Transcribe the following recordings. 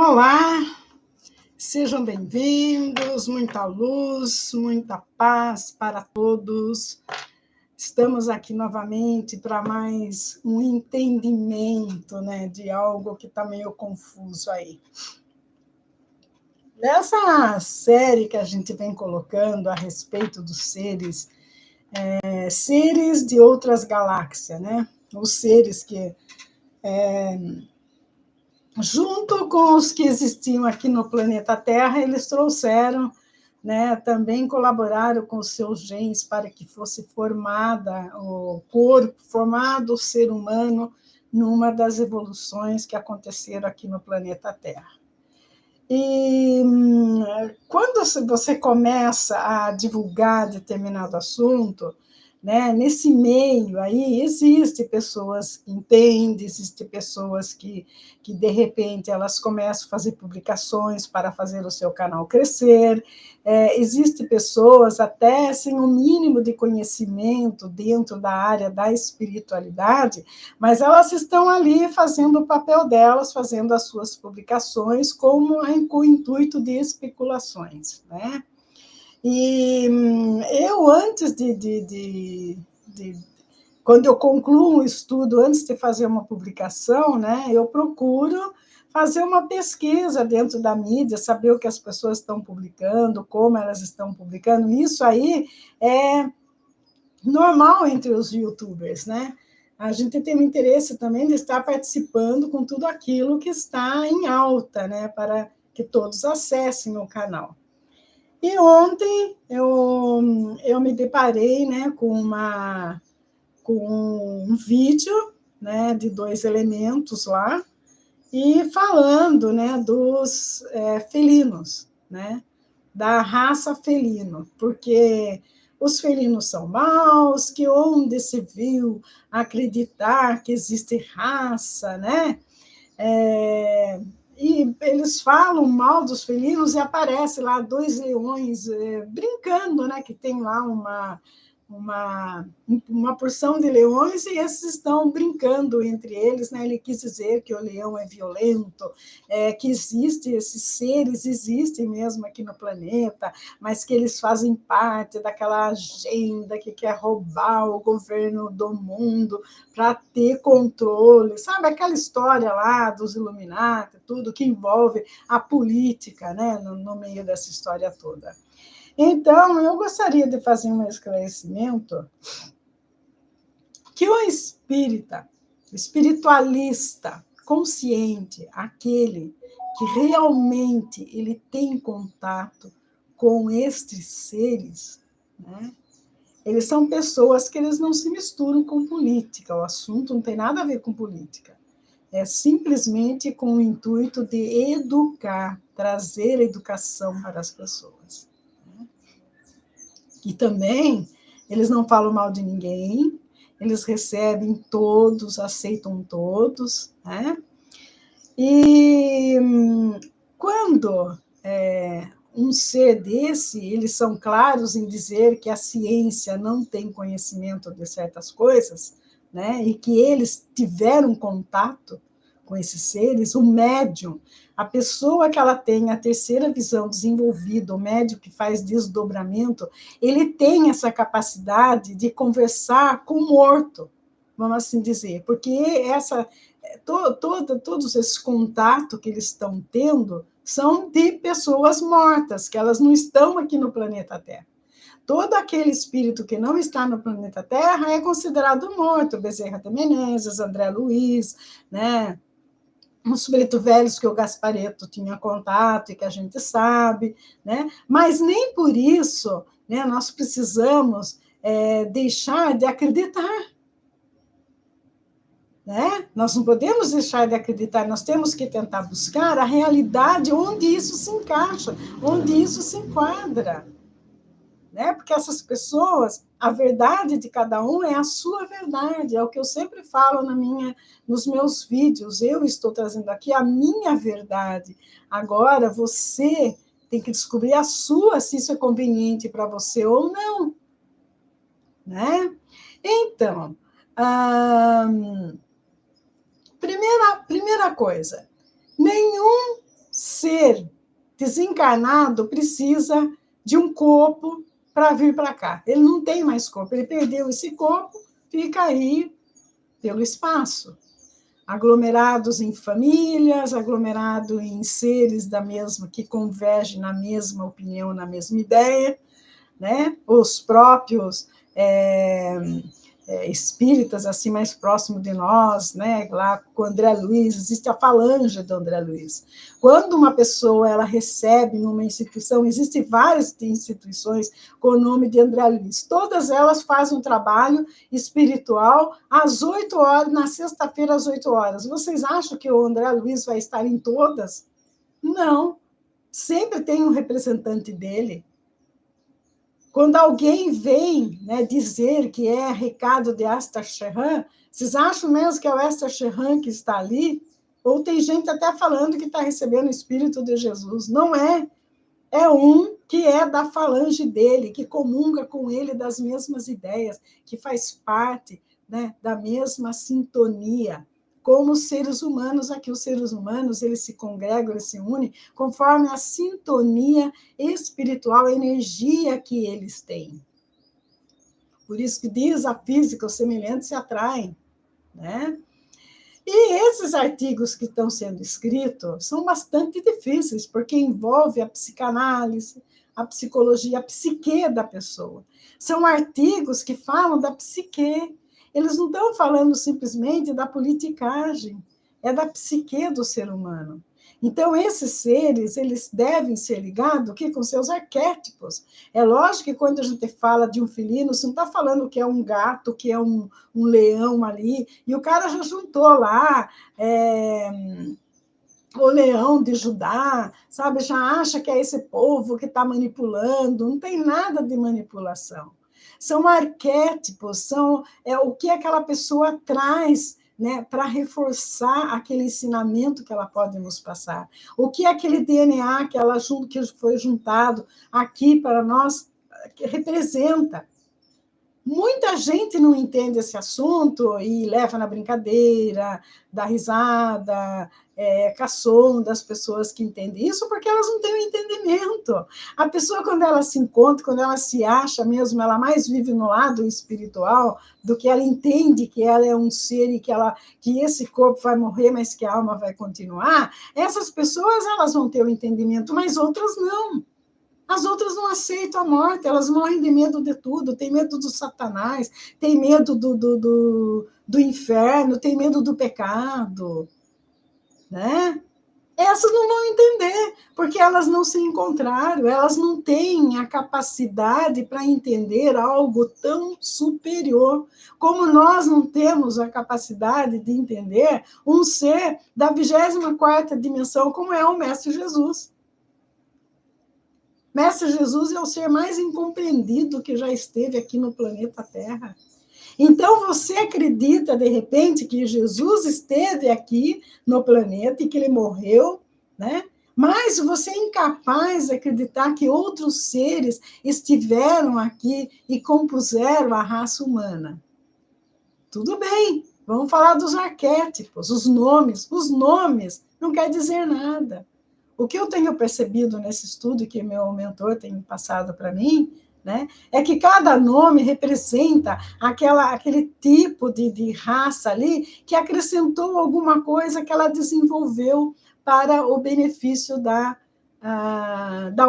Olá, sejam bem-vindos, muita luz, muita paz para todos. Estamos aqui novamente para mais um entendimento, né, de algo que está meio confuso aí. Nessa série que a gente vem colocando a respeito dos seres, seres de outras galáxias, né? Os seres que junto com os que existiam aqui no planeta Terra, eles trouxeram, né, também colaboraram com os seus genes para que fosse formada o corpo, formado o ser humano numa das evoluções que aconteceram aqui no planeta Terra. E quando você começa a divulgar determinado assunto, né, nesse meio aí, existe pessoas que entendem, existe pessoas que, de repente, elas começam a fazer publicações para fazer o seu canal crescer, existe pessoas até sem o mínimo de conhecimento dentro da área da espiritualidade, mas elas estão ali fazendo o papel delas, fazendo as suas publicações com o intuito de especulações, né? E eu, antes quando eu concluo um estudo, antes de fazer uma publicação, né, eu procuro fazer uma pesquisa dentro da mídia, saber o que as pessoas estão publicando, como elas estão publicando. Isso aí é normal entre os YouTubers, né? A gente tem o interesse também de estar participando com tudo aquilo que está em alta, né, para que todos acessem o canal. E ontem eu me deparei, né, com um vídeo, né, de 2 elementos lá, e falando, né, dos felinos, né, da raça felino, porque os felinos são maus, que onde se viu acreditar que existe raça, né? E eles falam mal dos felinos e aparece lá 2 leões brincando, né? Que tem lá uma porção de leões e esses estão brincando entre eles, né? Ele quis dizer que o leão é violento, que esses seres existem mesmo aqui no planeta, mas que eles fazem parte daquela agenda que quer roubar o governo do mundo para ter controle, sabe? Aquela história lá dos Illuminati, tudo que envolve a política, né? No meio dessa história toda. Então, eu gostaria de fazer um esclarecimento que o espírita, espiritualista, consciente, aquele que realmente ele tem contato com estes seres, né? Eles são pessoas que eles não se misturam com política, o assunto não tem nada a ver com política. É simplesmente com o intuito de educar, trazer educação para as pessoas. E também, eles não falam mal de ninguém, eles recebem todos, aceitam todos, né? E quando um ser desse, eles são claros em dizer que a ciência não tem conhecimento de certas coisas, né? E que eles tiveram contato com esses seres, o médium, a pessoa que ela tem a terceira visão desenvolvida, o médium que faz desdobramento, ele tem essa capacidade de conversar com o morto, vamos assim dizer, porque todos esses contatos que eles estão tendo são de pessoas mortas, que elas não estão aqui no planeta Terra. Todo aquele espírito que não está no planeta Terra é considerado morto. Bezerra de Menezes, André Luiz, né? Os preto velhos que o Gasparetto tinha contato e que a gente sabe, né? Mas nem por isso, né, nós precisamos deixar de acreditar. Né? Nós não podemos deixar de acreditar, nós temos que tentar buscar a realidade onde isso se encaixa, onde isso se enquadra. Né? Porque essas pessoas, a verdade de cada um é a sua verdade, é o que eu sempre falo nos meus vídeos, eu estou trazendo aqui a minha verdade. Agora, você tem que descobrir a sua, se isso é conveniente para você ou não. Né? Então, primeira coisa, nenhum ser desencarnado precisa de um corpo para vir para cá. Ele não tem mais corpo, ele perdeu esse corpo, fica aí pelo espaço. Aglomerados em famílias, aglomerado em seres da mesma, que convergem na mesma opinião, na mesma ideia, né? Os próprios espíritas assim mais próximos de nós, né? Lá com o André Luiz, existe a falange do André Luiz. Quando uma pessoa ela recebe numa instituição, existem várias instituições com o nome de André Luiz, todas elas fazem um trabalho espiritual às 8 horas, na sexta-feira às 8 horas. Vocês acham que o André Luiz vai estar em todas? Não, sempre tem um representante dele. Quando alguém vem, né, dizer que é recado de Asta Sheran, vocês acham mesmo que é o Asta Sheran que está ali? Ou tem gente até falando que está recebendo o Espírito de Jesus. Não é. É um que é da falange dele, que comunga com ele das mesmas ideias, que faz parte, né, da mesma sintonia. Como os seres humanos, aqui os seres humanos, eles se congregam, eles se unem, conforme a sintonia espiritual, a energia que eles têm. Por isso que diz a física, os semelhantes se atraem, né? E esses artigos que estão sendo escritos são bastante difíceis, porque envolve a psicanálise, a psicologia, a psique da pessoa. São artigos que falam da psique. Eles não estão falando simplesmente da politicagem, é da psique do ser humano. Então, esses seres, eles devem ser ligados aqui com seus arquétipos. É lógico que quando a gente fala de um felino, você não está falando que é um gato, que é um leão ali, e o cara já juntou lá o leão de Judá, sabe? Já acha que é esse povo que está manipulando, não tem nada de manipulação. São arquétipos, são o que aquela pessoa traz, né, para reforçar aquele ensinamento que ela pode nos passar. O que aquele DNA que que foi juntado aqui para nós representa. Muita gente não entende esse assunto e leva na brincadeira, dá risada, caçom das pessoas que entendem isso, porque elas não têm o entendimento. A pessoa, quando ela se encontra, quando ela se acha mesmo, ela mais vive no lado espiritual do que ela entende que ela é um ser e que esse corpo vai morrer, mas que a alma vai continuar. Essas pessoas elas vão ter o entendimento, mas outras não. As outras não aceitam a morte, elas morrem de medo de tudo, tem medo do Satanás, tem medo do inferno, tem medo do pecado, né? Essas não vão entender, porque elas não se encontraram, elas não têm a capacidade para entender algo tão superior, como nós não temos a capacidade de entender um ser da 24ª dimensão, como é o Mestre Jesus. Mestre Jesus é o ser mais incompreendido que já esteve aqui no planeta Terra. Então, você acredita, de repente, que Jesus esteve aqui no planeta e que ele morreu, né? Mas você é incapaz de acreditar que outros seres estiveram aqui e compuseram a raça humana. Tudo bem, vamos falar dos arquétipos, os nomes. Os nomes não quer dizer nada. O que eu tenho percebido nesse estudo que meu mentor tem passado para mim, né, é que cada nome representa aquele tipo de raça ali que acrescentou alguma coisa que ela desenvolveu para o benefício da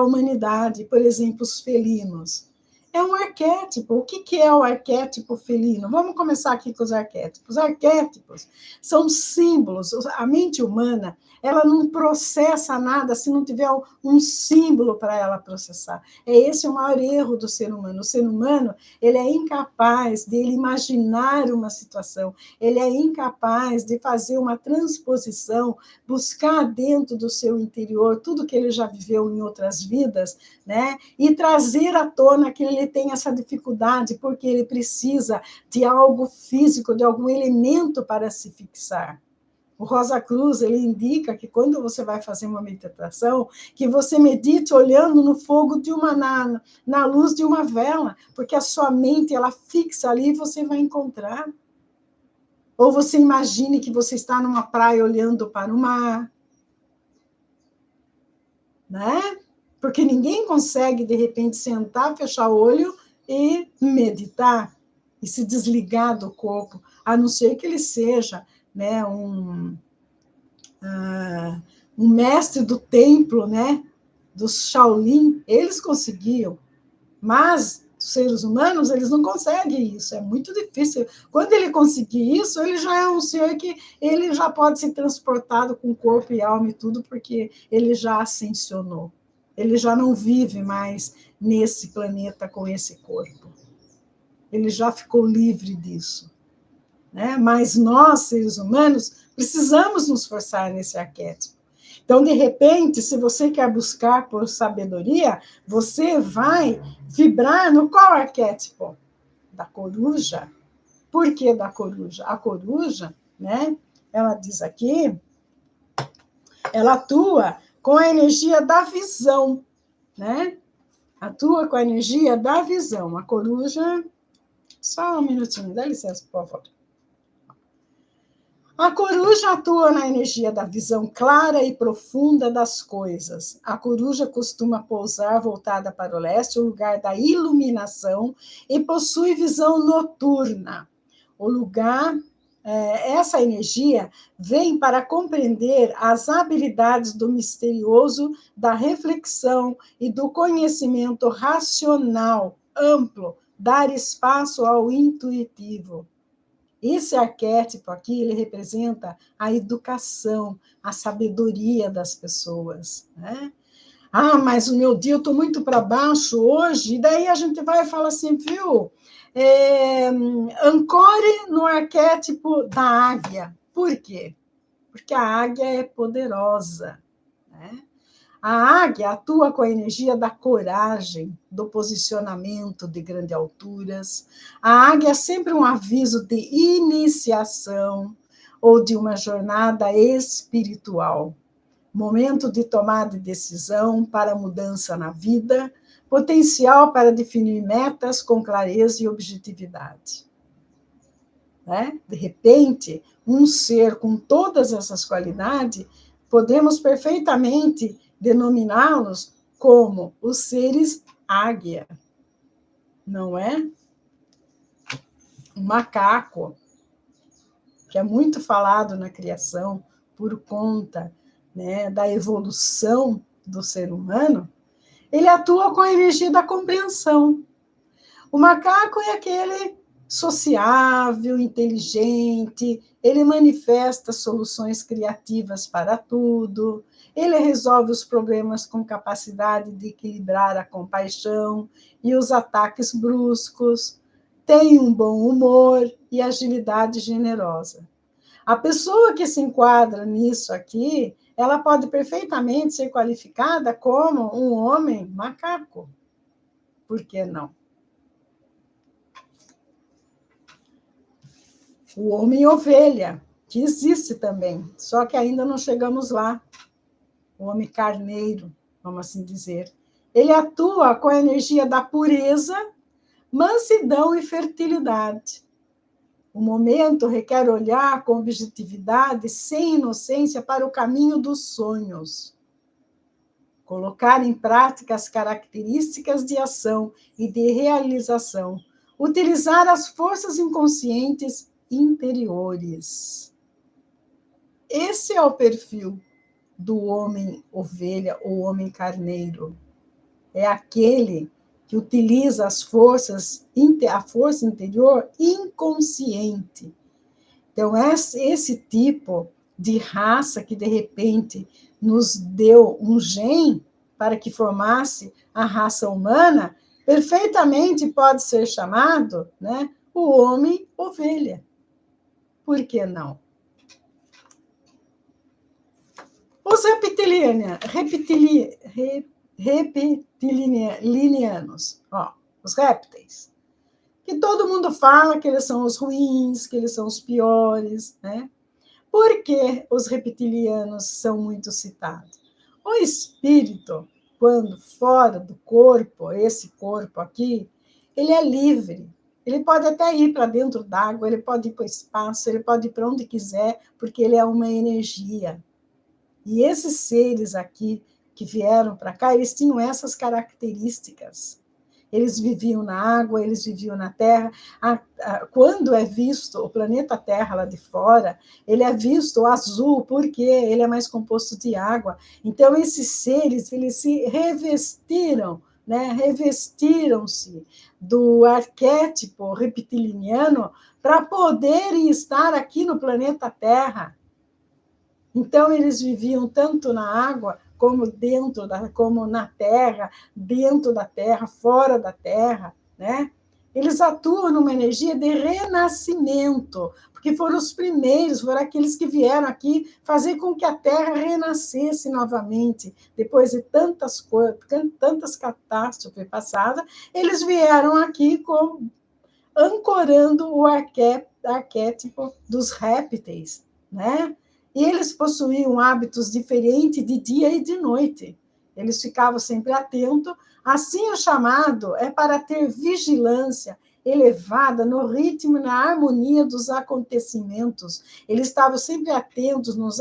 humanidade. Por exemplo, os felinos. É um arquétipo. O que é o arquétipo felino? Vamos começar aqui com os arquétipos. Os arquétipos são símbolos. A mente humana, ela não processa nada se não tiver um símbolo para ela processar. Esse é o maior erro do ser humano. O ser humano, ele é incapaz de ele imaginar uma situação, ele é incapaz de fazer uma transposição, buscar dentro do seu interior tudo que ele já viveu em outras vidas, né? E trazer à tona que ele tem essa dificuldade, porque ele precisa de algo físico, de algum elemento para se fixar. O Rosa Cruz, ele indica que quando você vai fazer uma meditação, que você medite olhando no fogo na luz de uma vela, porque a sua mente, ela fixa ali e você vai encontrar. Ou você imagine que você está numa praia olhando para o mar. né? Porque ninguém consegue, de repente, sentar, fechar o olho e meditar e se desligar do corpo, a não ser que ele seja, né, um mestre do templo, né, dos Shaolin. Eles conseguiam, mas os seres humanos, eles não conseguem isso, é muito difícil. Quando ele conseguir isso, ele já é um ser que ele já pode ser transportado com corpo e alma e tudo, porque ele já ascensionou. Ele já não vive mais nesse planeta com esse corpo. Ele já ficou livre disso, né? Mas nós, seres humanos, precisamos nos forçar nesse arquétipo. Então, de repente, se você quer buscar por sabedoria, você vai vibrar no qual arquétipo? Da coruja. Por que da coruja? A coruja, né? Ela diz aqui, ela atua com a energia da visão, né? Atua com a energia da visão. A coruja. Só um minutinho, dá licença, por favor. A coruja atua na energia da visão clara e profunda das coisas. A coruja costuma pousar voltada para o leste, o lugar da iluminação, e possui visão noturna. O lugar, essa energia vem para compreender as habilidades do misterioso, da reflexão e do conhecimento racional amplo, dar espaço ao intuitivo. Esse arquétipo aqui, ele representa a educação, a sabedoria das pessoas, né? Ah, mas o meu dia eu estou muito para baixo hoje, e daí a gente vai e fala assim, viu? Ancore no arquétipo da águia. Por quê? Porque a águia é poderosa, né? A águia atua com a energia da coragem, do posicionamento de grandes alturas. A águia é sempre um aviso de iniciação ou de uma jornada espiritual. Momento de tomada de decisão para mudança na vida, potencial para definir metas com clareza e objetividade. Né? De repente, um ser com todas essas qualidades, podemos perfeitamente denominá-los como os seres águia, não é? Um macaco, que é muito falado na criação por conta, né, da evolução do ser humano, ele atua com a energia da compreensão. O macaco é aquele sociável, inteligente, ele manifesta soluções criativas para tudo, ele resolve os problemas com capacidade de equilibrar a compaixão e os ataques bruscos, tem um bom humor e agilidade generosa. A pessoa que se enquadra nisso aqui, ela pode perfeitamente ser qualificada como um homem macaco. Por que não? O homem ovelha, que existe também, só que ainda não chegamos lá. O homem carneiro, vamos assim dizer. Ele atua com a energia da pureza, mansidão e fertilidade. O momento requer olhar com objetividade, sem inocência, para o caminho dos sonhos. Colocar em prática as características de ação e de realização. Utilizar as forças inconscientes interiores. Esse é o perfil do homem ovelha ou homem carneiro. É aquele que utiliza as forças, a força interior inconsciente. Então, esse tipo de raça que, de repente, nos deu um gene para que formasse a raça humana, perfeitamente pode ser chamado, né, o homem ovelha. Por que não? Os reptilianos, ó, os répteis, que todo mundo fala que eles são os ruins, que eles são os piores, né? Por que os reptilianos são muito citados? O espírito, quando fora do corpo, esse corpo aqui, ele é livre. Ele pode até ir para dentro d'água, ele pode ir para o espaço, ele pode ir para onde quiser, porque ele é uma energia. E esses seres aqui, que vieram para cá, eles tinham essas características. Eles viviam na água, eles viviam na terra. Quando é visto o planeta Terra lá de fora, ele é visto azul, porque ele é mais composto de água. Então, esses seres, eles se revestiram, né? Revestiram-se do arquétipo reptiliano para poderem estar aqui no planeta Terra. Então, eles viviam tanto na água, como na terra, dentro da terra, fora da terra, né? Eles atuam numa energia de renascimento, porque foram os primeiros, foram aqueles que vieram aqui fazer com que a terra renascesse novamente, depois de tantas catástrofes passadas, eles vieram aqui ancorando o arquétipo dos répteis, né? E eles possuíam hábitos diferentes de dia e de noite. Eles ficavam sempre atentos. Assim, o chamado é para ter vigilância elevada no ritmo e na harmonia dos acontecimentos. Eles estavam sempre atentos nos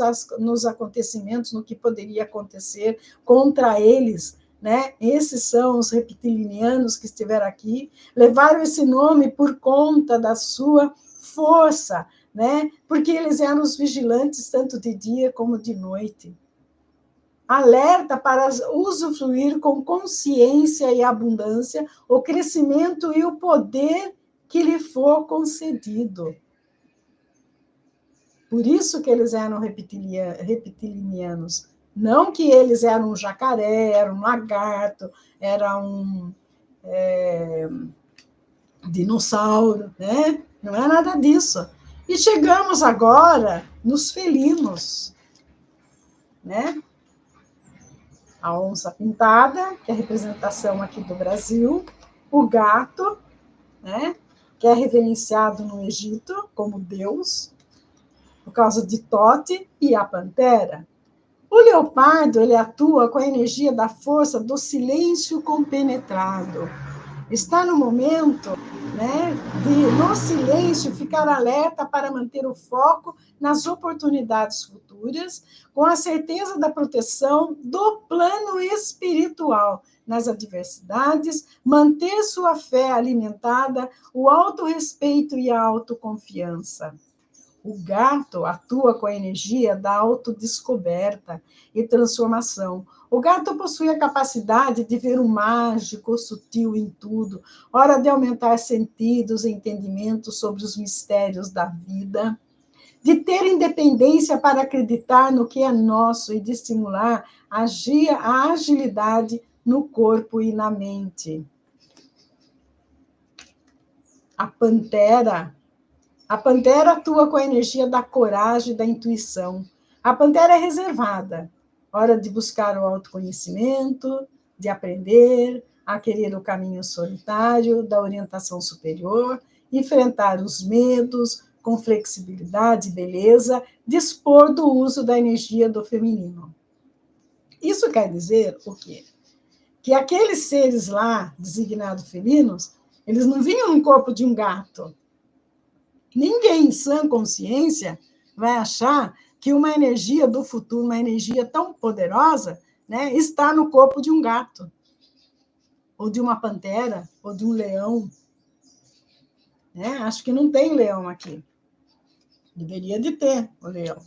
acontecimentos, no que poderia acontecer contra eles, né? Esses são os reptilianos que estiveram aqui, levaram esse nome por conta da sua força, né? Porque eles eram os vigilantes tanto de dia como de noite. Alerta para usufruir com consciência e abundância o crescimento e o poder que lhe for concedido. Por isso que eles eram reptilianos. Não que eles eram um jacaré, eram um lagarto, eram um dinossauro, né? Não é nada disso. E chegamos agora nos felinos, né? A onça pintada, que é a representação aqui do Brasil, o gato, né? Que é reverenciado no Egito como Deus, por causa de Tote, e a pantera. O leopardo, ele atua com a energia da força do silêncio compenetrado. Está no momento, né, de, no silêncio, ficar alerta para manter o foco nas oportunidades futuras, com a certeza da proteção do plano espiritual nas adversidades, manter sua fé alimentada, o autorrespeito e a autoconfiança. O gato atua com a energia da autodescoberta e transformação. O gato possui a capacidade de ver o mágico, o sutil em tudo, hora de aumentar sentidos e entendimentos sobre os mistérios da vida, de ter independência para acreditar no que é nosso e de estimular a agilidade no corpo e na mente. A pantera atua com a energia da coragem e da intuição. A pantera é reservada, hora de buscar o autoconhecimento, de aprender, a querer o caminho solitário, da orientação superior, enfrentar os medos com flexibilidade e beleza, dispor do uso da energia do feminino. Isso quer dizer o quê? Que aqueles seres lá, designados felinos, eles não vinham no corpo de um gato. Ninguém em sã consciência vai achar que uma energia do futuro, uma energia tão poderosa, né, está no corpo de um gato, ou de uma pantera, ou de um leão. Né? Acho que não tem leão aqui. Deveria de ter o leão.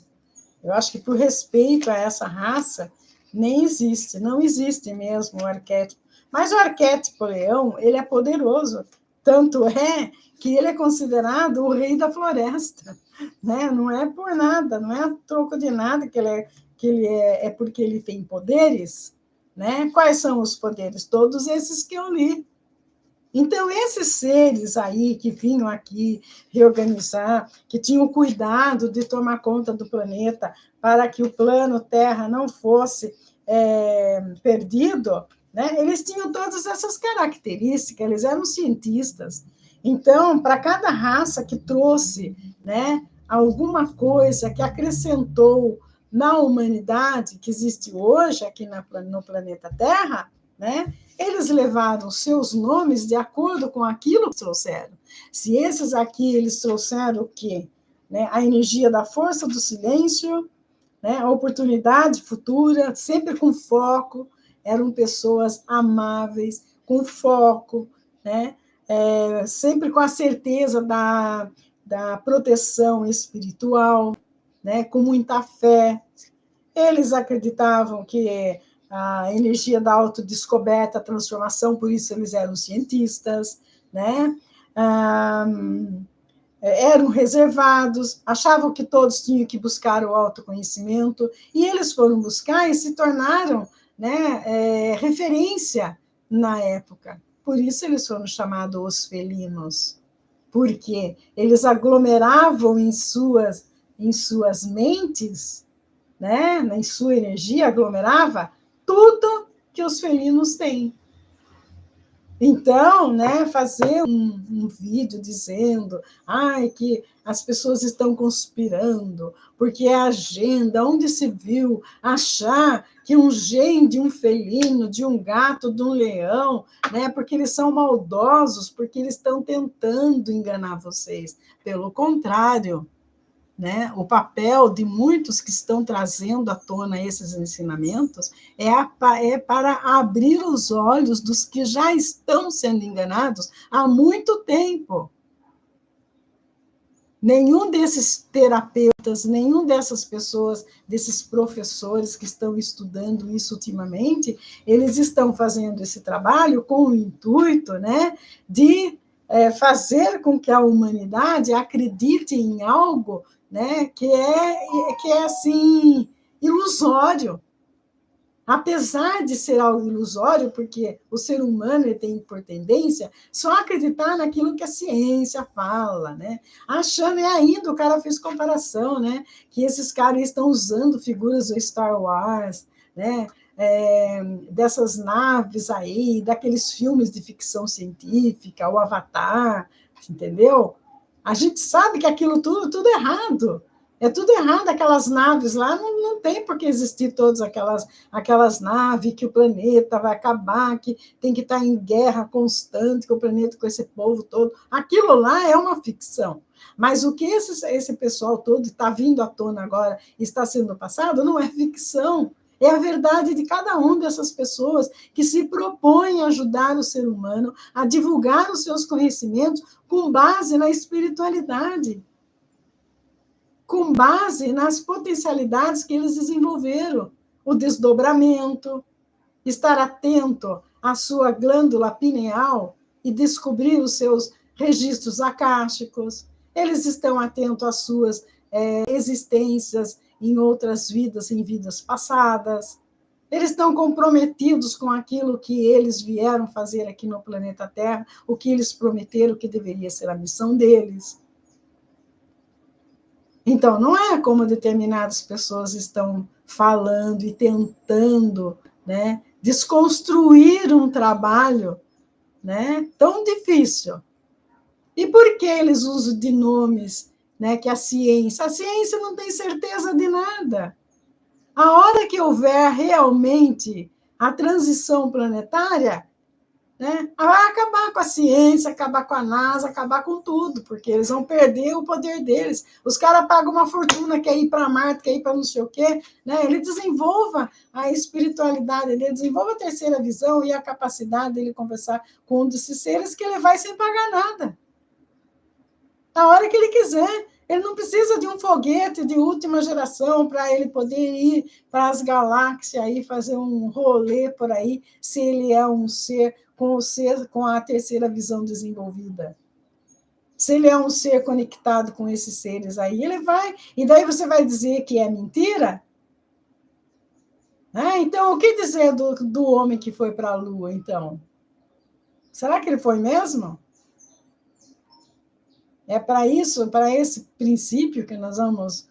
Eu acho que, por respeito a essa raça, nem existe, não existe mesmo o arquétipo. Mas o arquétipo leão, ele é poderoso. Tanto é que ele é considerado o rei da floresta. Né? Não é por nada, não é a troco de nada que ele é porque ele tem poderes. Né? Quais são os poderes? Todos esses que eu li. Então, esses seres aí que vinham aqui reorganizar, que tinham cuidado de tomar conta do planeta para que o plano Terra não fosse perdido, né? Eles tinham todas essas características, eles eram cientistas. Então, para cada raça que trouxe, né, alguma coisa que acrescentou na humanidade que existe hoje aqui no planeta Terra, né, eles levaram seus nomes de acordo com aquilo que trouxeram. Se esses aqui, eles trouxeram o quê? Né? A energia da força do silêncio, né? A oportunidade futura, sempre com foco, eram pessoas amáveis, com foco, né? Sempre com a certeza da proteção espiritual, né? Com muita fé. Eles acreditavam que a energia da autodescoberta, a transformação, por isso eles eram cientistas, né? Ah, eram reservados, achavam que todos tinham que buscar o autoconhecimento, e eles foram buscar e se tornaram, né, referência na época. Por isso eles foram chamados os felinos, porque eles aglomeravam em suas mentes, né, em sua energia, aglomerava tudo que os felinos têm. Então, né, fazer um vídeo dizendo que as pessoas estão conspirando, porque é a agenda, onde se viu achar que um gene de um felino, de um gato, de um leão, né, porque eles são maldosos, porque eles estão tentando enganar vocês. Pelo contrário, né? O papel de muitos que estão trazendo à tona esses ensinamentos é para abrir os olhos dos que já estão sendo enganados há muito tempo. Nenhum desses terapeutas, nenhum dessas pessoas, desses professores que estão estudando isso ultimamente, eles estão fazendo esse trabalho com o intuito, né, de fazer com que a humanidade acredite em algo, né, que é assim ilusório. Apesar de ser algo ilusório, porque o ser humano ele tem por tendência só acreditar naquilo que a ciência fala, né? Achando, e ainda o cara fez comparação, né? Que esses caras estão usando figuras do Star Wars, né? Dessas naves aí, daqueles filmes de ficção científica, o Avatar, entendeu? A gente sabe que aquilo tudo é errado. É tudo errado, aquelas naves lá, não tem por que existir todas aquelas naves, que o planeta vai acabar, que tem que estar em guerra constante com o planeta, com esse povo todo. Aquilo lá é uma ficção. Mas o que esse pessoal todo está vindo à tona agora, está sendo passado, não é ficção. É a verdade de cada uma dessas pessoas que se propõem a ajudar o ser humano a divulgar os seus conhecimentos com base na espiritualidade, com base nas potencialidades que eles desenvolveram, o desdobramento, estar atento à sua glândula pineal e descobrir os seus registros akáshicos. Eles estão atentos às suas existências em outras vidas, em vidas passadas. Eles estão comprometidos com aquilo que eles vieram fazer aqui no planeta Terra, o que eles prometeram que deveria ser a missão deles. Então, não é como determinadas pessoas estão falando e tentando, né, desconstruir um trabalho, né, tão difícil. E por que eles usam de nomes, né, que a ciência não tem certeza de nada. A hora que houver realmente a transição planetária, né, vai acabar com a ciência, acabar com a NASA, acabar com tudo, porque eles vão perder o poder deles. Os caras pagam uma fortuna, quer ir para Marte, quer ir para não sei o quê, né? Ele desenvolva a espiritualidade, ele desenvolva a terceira visão e a capacidade dele conversar com um desses seres que ele vai sem pagar nada. A hora que ele quiser. Ele não precisa de um foguete de última geração para ele poder ir para as galáxias e fazer um rolê por aí, se ele é um ser com a terceira visão desenvolvida. Se ele é um ser conectado com esses seres aí, ele vai. E daí você vai dizer que é mentira? Então, o que dizer do homem que foi para a Lua, então? Será que ele foi mesmo? É para isso, para esse princípio que nós vamos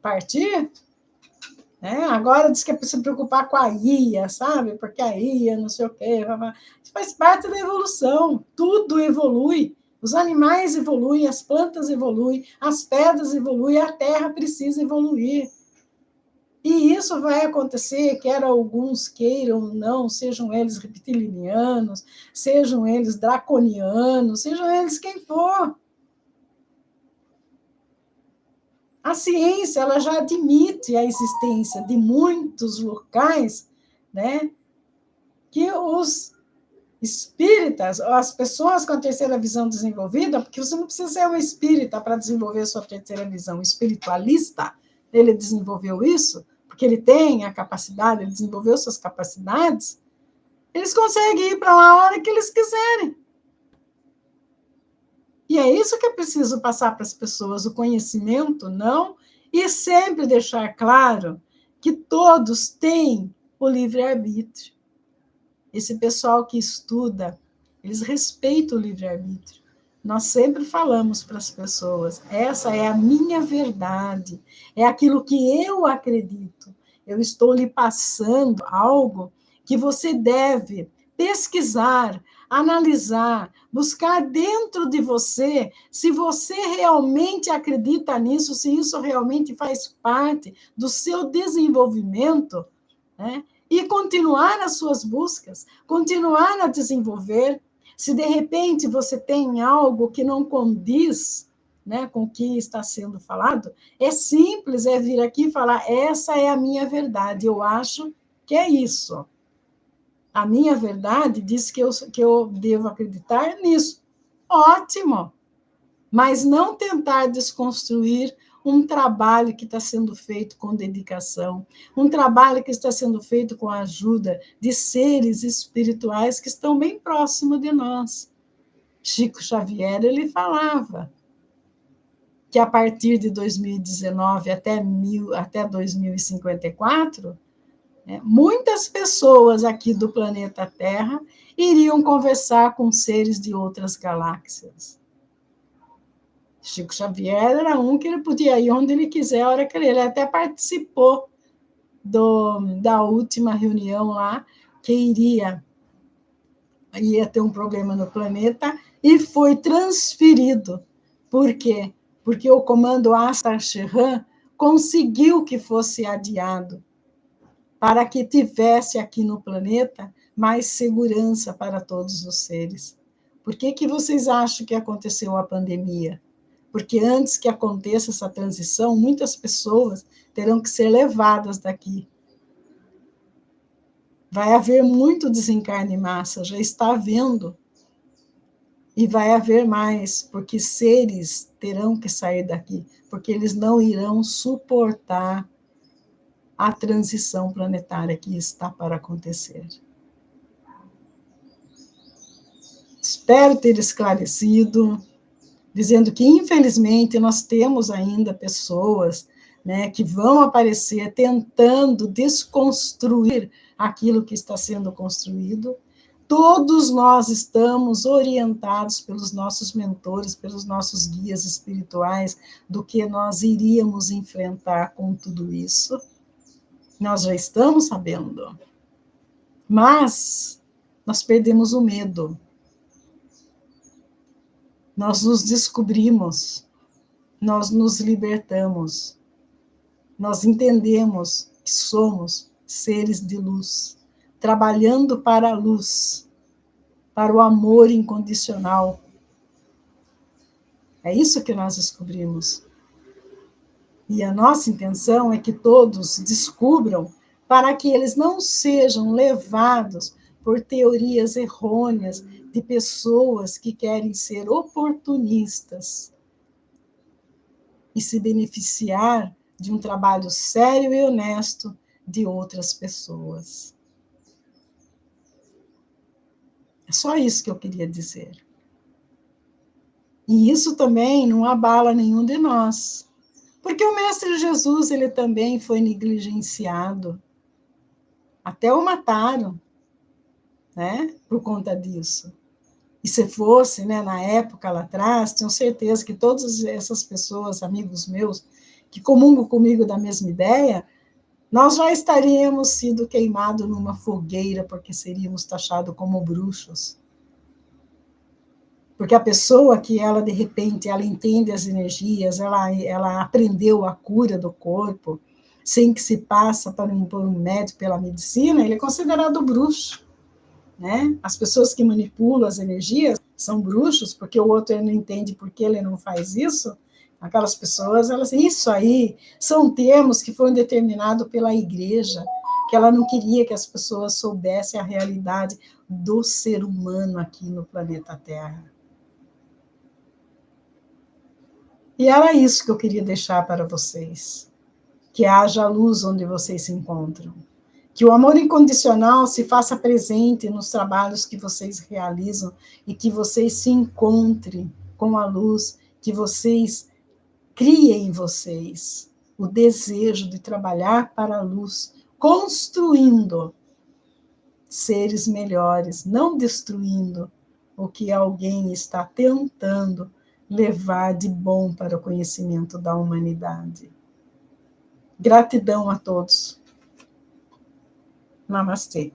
partir? Agora diz que é para se preocupar com a IA, sabe? Porque a IA, não sei o quê. Isso faz parte da evolução. Tudo evolui. Os animais evoluem, as plantas evoluem, as pedras evoluem, a terra precisa evoluir. E isso vai acontecer, quer alguns queiram ou não, sejam eles reptilianos, sejam eles draconianos, sejam eles quem for. A ciência ela já admite a existência de muitos locais, né, que os espíritas, as pessoas com a terceira visão desenvolvida, porque você não precisa ser um espírita para desenvolver sua terceira visão, o espiritualista, ele desenvolveu isso, porque ele tem a capacidade, ele desenvolveu suas capacidades, eles conseguem ir para lá a hora que eles quiserem. E é isso que é preciso passar para as pessoas, o conhecimento, não, e sempre deixar claro que todos têm o livre-arbítrio. Esse pessoal que estuda, eles respeitam o livre-arbítrio. Nós sempre falamos para as pessoas, essa é a minha verdade, é aquilo que eu acredito. Eu estou lhe passando algo que você deve pesquisar, analisar, buscar dentro de você se você realmente acredita nisso, se isso realmente faz parte do seu desenvolvimento, né? E continuar as suas buscas, continuar a desenvolver. Se de repente você tem algo que não condiz, né, com o que está sendo falado, é simples, é vir aqui e falar, essa é a minha verdade, eu acho que é isso. A minha verdade diz que eu devo acreditar nisso. Ótimo! Mas não tentar desconstruir um trabalho que está sendo feito com dedicação, um trabalho que está sendo feito com a ajuda de seres espirituais que estão bem próximos de nós. Chico Xavier, ele falava que a partir de 2019 até 2054, muitas pessoas aqui do planeta Terra iriam conversar com seres de outras galáxias. Chico Xavier era um que ele podia ir onde ele quiser, a hora que ele até participou da última reunião lá, que ia ter um problema no planeta, e foi transferido. Por quê? Porque o comando Astar Sheran conseguiu que fosse adiado, para que tivesse aqui no planeta mais segurança para todos os seres. Por que vocês acham que aconteceu a pandemia? Porque antes que aconteça essa transição, muitas pessoas terão que ser levadas daqui. Vai haver muito desencarne em massa, já está havendo. E vai haver mais, porque seres terão que sair daqui, porque eles não irão suportar a transição planetária que está para acontecer. Espero ter esclarecido, dizendo que, infelizmente, nós temos ainda pessoas, né, que vão aparecer tentando desconstruir aquilo que está sendo construído. Todos nós estamos orientados pelos nossos mentores, pelos nossos guias espirituais, do que nós iríamos enfrentar com tudo isso. Nós já estamos sabendo. Mas nós perdemos o medo. Nós nos descobrimos, nós nos libertamos, nós entendemos que somos seres de luz, trabalhando para a luz, para o amor incondicional. É isso que nós descobrimos. E a nossa intenção é que todos descubram, para que eles não sejam levados por teorias errôneas de pessoas que querem ser oportunistas e se beneficiar de um trabalho sério e honesto de outras pessoas. É só isso que eu queria dizer. E isso também não abala nenhum de nós, porque o Mestre Jesus, ele também foi negligenciado, até o mataram, né, por conta disso. E se fosse, né, na época lá atrás, tenho certeza que todas essas pessoas, amigos meus, que comungam comigo da mesma ideia, nós já estaríamos sido queimados numa fogueira, porque seríamos taxados como bruxos. Porque a pessoa que ela, de repente, ela entende as energias, ela aprendeu a cura do corpo, sem que se passa por um médico, pela medicina, ele é considerado bruxo. Né? As pessoas que manipulam as energias são bruxos, porque o outro não entende por que ele não faz isso, Aquelas pessoas, isso aí são termos que foram determinados pela igreja, que ela não queria que as pessoas soubessem a realidade do ser humano aqui no planeta Terra. E era isso que eu queria deixar para vocês. Que haja luz onde vocês se encontram. Que o amor incondicional se faça presente nos trabalhos que vocês realizam e que vocês se encontrem com a luz, que vocês criem em vocês o desejo de trabalhar para a luz, construindo seres melhores, não destruindo o que alguém está tentando levar de bom para o conhecimento da humanidade. Gratidão a todos. Namastê.